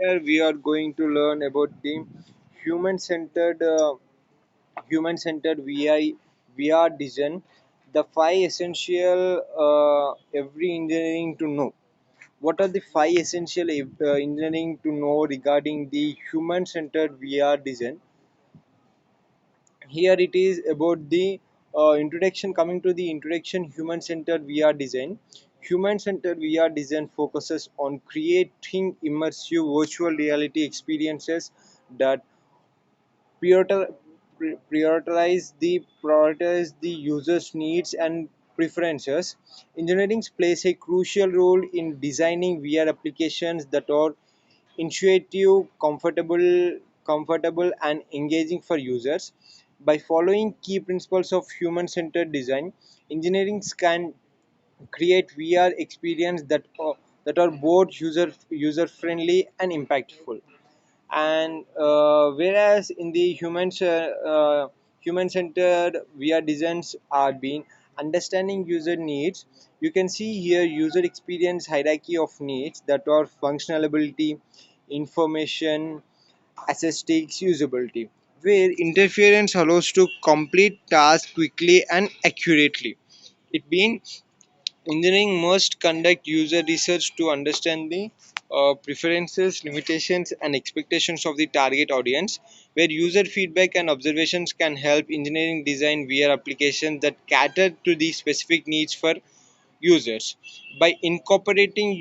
Here we are going to learn about the human-centered human-centered VR design, the five essential every engineering to know. What are the five essential engineering to know regarding the human-centered VR design? Here it is about the introduction. Coming to the introduction, human-centered VR design. Human-centered VR design focuses on creating immersive virtual reality experiences that prioritize prioritize the user's needs and preferences. Engineering plays a crucial role in designing VR applications that are intuitive, comfortable and engaging for users. By following key principles of human-centered design, engineering can create VR experience that are both user friendly and impactful. And whereas in the human centered VR designs are being understanding user needs, you can see here user experience hierarchy of needs that are functionality, information, aesthetics, usability, where interference allows to complete tasks quickly and accurately. It being engineering must conduct user research to understand the preferences, limitations, and expectations of the target audience, where user feedback and observations can help engineering design VR applications that cater to the specific needs for users. By incorporating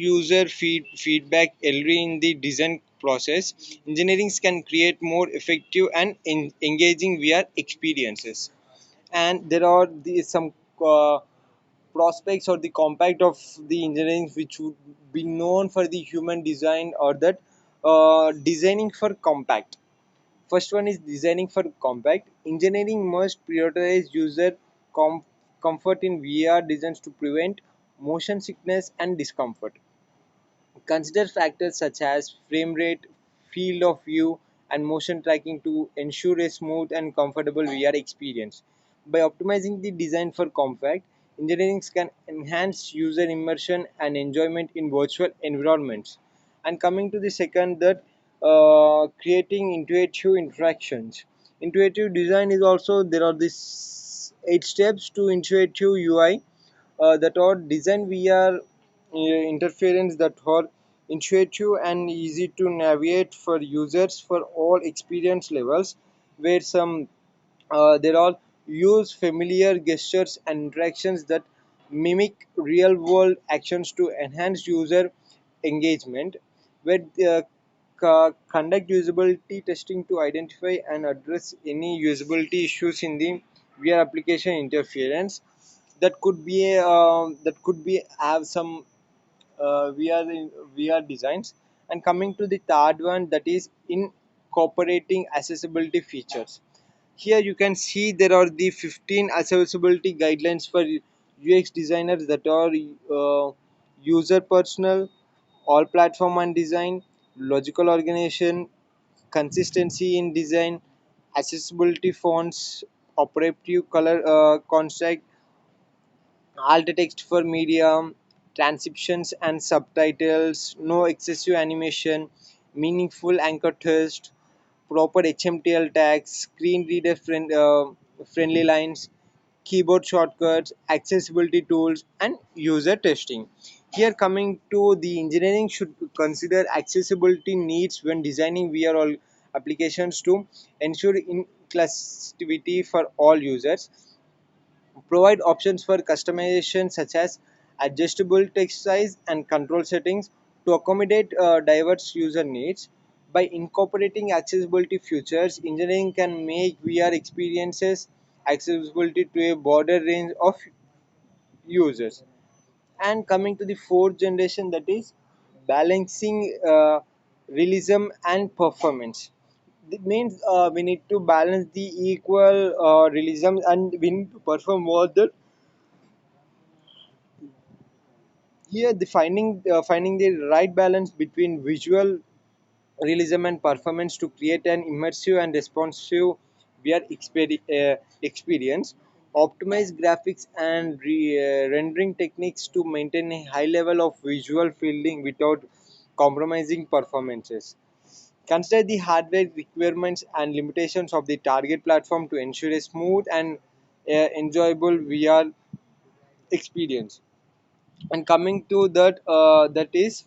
feedback early in the design process, engineering can create more effective and engaging VR experiences. And there are some uh, prospects or the compact of the engineering which would be known for the human design, or that designing for compact. First one is designing for compact. Engineering must prioritize user com- comfort in VR designs to prevent motion sickness and discomfort. Consider factors such as frame rate, field of view, and motion tracking to ensure a smooth and comfortable VR experience. By optimizing the design for compact, engineering can enhance user immersion and enjoyment in virtual environments. And coming to the second, that creating intuitive interactions. Intuitive design is also, there are these 8 steps to intuitive UI that are design VR interference that are intuitive and easy to navigate for users for all experience levels, where some there are use familiar gestures and interactions that mimic real world actions to enhance user engagement, where conduct usability testing to identify and address any usability issues in the VR application interference that could be have some VR designs. And coming to the third one, that is incorporating accessibility features. Here you can see there are the 15 accessibility guidelines for UX designers that are user personal, all platform and design, logical organization, consistency in design, accessibility fonts, operative color construct, alt text for medium, transcriptions and subtitles, no excessive animation, meaningful anchor text, proper HMTL tags, screen reader friendly lines, keyboard shortcuts, accessibility tools, and user testing. Here, coming to the engineering, should consider accessibility needs when designing VR all applications to ensure inclusivity for all users, provide options for customization such as adjustable text size and control settings to accommodate diverse user needs. By incorporating accessibility features, engineering can make VR experiences accessibility to a broader range of users. And coming to the fourth generation, that is balancing realism and performance. It means we need to balance the equal realism, and we need to perform more the here the finding the right balance between visual realism and performance to create an immersive and responsive VR experience. Optimize graphics and rendering techniques to maintain a high level of visual fielding without compromising performances. Consider the hardware requirements and limitations of the target platform to ensure a smooth and enjoyable VR experience. And coming to that, that is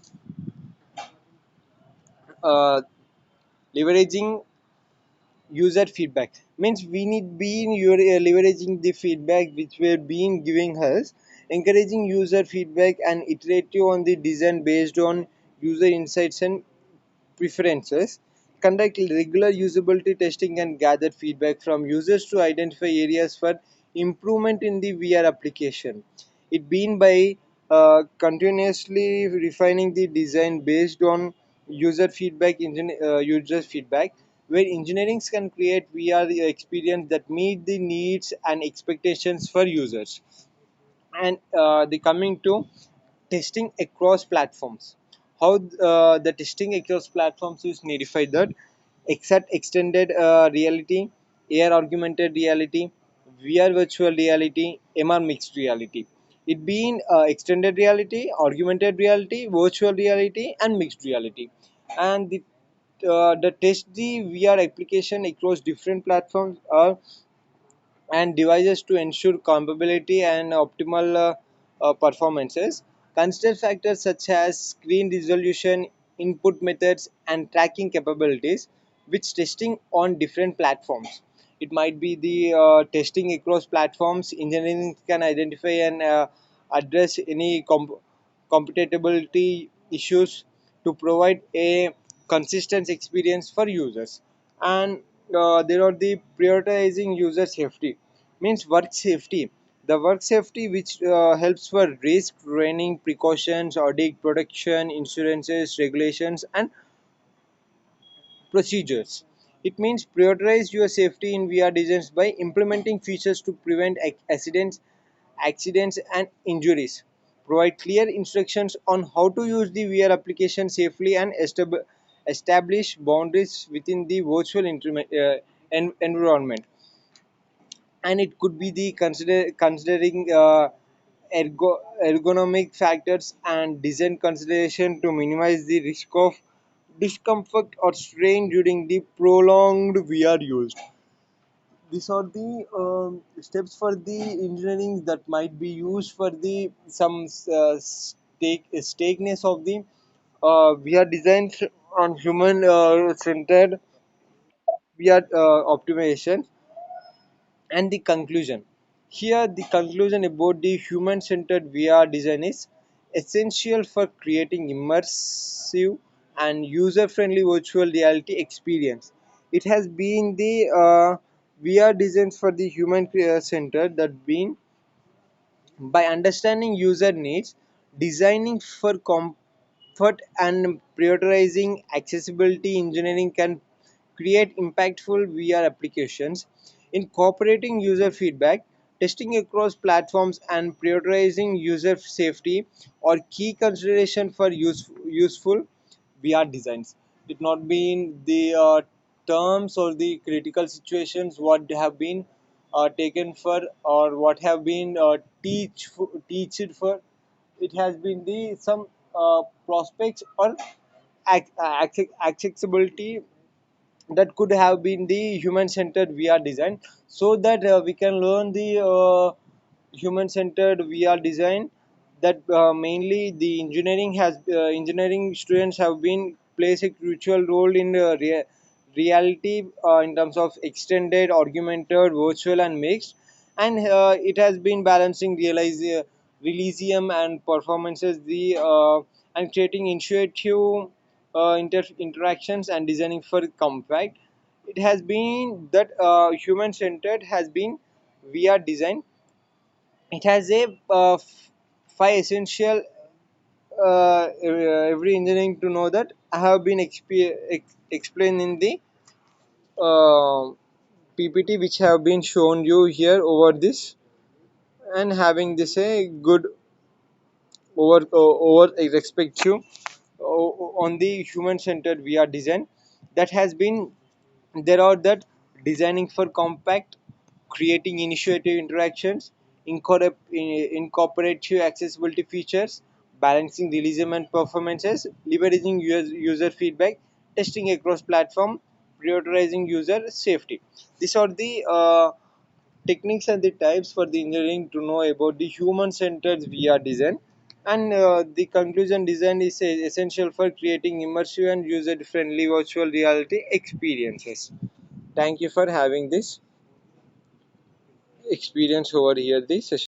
uh, leveraging user feedback. Means we need being leveraging the feedback which were being giving us, encouraging user feedback and iterative on the design based on user insights and preferences. Conduct regular usability testing and gather feedback from users to identify areas for improvement in the VR application. It been by continuously refining the design based on user feedback, where engineering can create VR experience that meet the needs and expectations for users. And the coming to testing across platforms, how the testing across platforms is notified that except extended reality, AR augmented reality, VR virtual reality, MR mixed reality. It being extended reality, augmented reality, virtual reality and mixed reality. And the test the VR application across different platforms are and devices to ensure compatibility and optimal performances. Consider factors such as screen resolution, input methods, and tracking capabilities, which testing on different platforms. It might be the testing across platforms. Engineering can identify and address any compatibility issues to provide a consistent experience for users. And there are the prioritizing user safety, means work safety. The work safety which helps for risk training, precautions, audit protection, insurances, regulations and procedures. It means prioritize your safety in VR designs by implementing features to prevent accidents and injuries. Provide clear instructions on how to use the VR application safely and establish boundaries within the virtual environment. And it could be the considering ergonomic factors and design consideration to minimize the risk of discomfort or strain during the prolonged VR use. These are the steps for the engineering that might be used for the some stakeness of the VR designs on human centered VR optimization. And the conclusion, here the conclusion about the human centered VR design is essential for creating immersive and user friendly virtual reality experience. It has been the VR designs for the human centered that been by understanding user needs, designing for comfort and prioritizing accessibility, engineering can create impactful VR applications. Incorporating user feedback, testing across platforms, and prioritizing user safety are key consideration for useful VR designs. It not been the terms or the critical situations what have been taken for or what have been teached for. It has been the some prospects or accessibility that could have been the human centered VR design, so that we can learn the human centered VR design. That mainly the engineering students have been plays a crucial role in reality in terms of extended, augmented, virtual and mixed. And it has been balancing realism and performances the and creating intuitive interactions and designing for compact. It has been that human centered has been VR design. It has a five essential every engineering to know that I have been explained in the uh, PPT which have been shown you here over this, and having this a good over respective on the human centered VR design. That has been there are that designing for compact, creating initiative interactions, incorporative accessibility features, balancing realism and performances, leveraging user feedback, testing across platform, prioritizing user safety. These are the techniques and the types for the engineering to know about the human-centered VR design. And the conclusion, design is essential for creating immersive and user-friendly virtual reality experiences. Thank you for having this experience over here. This session.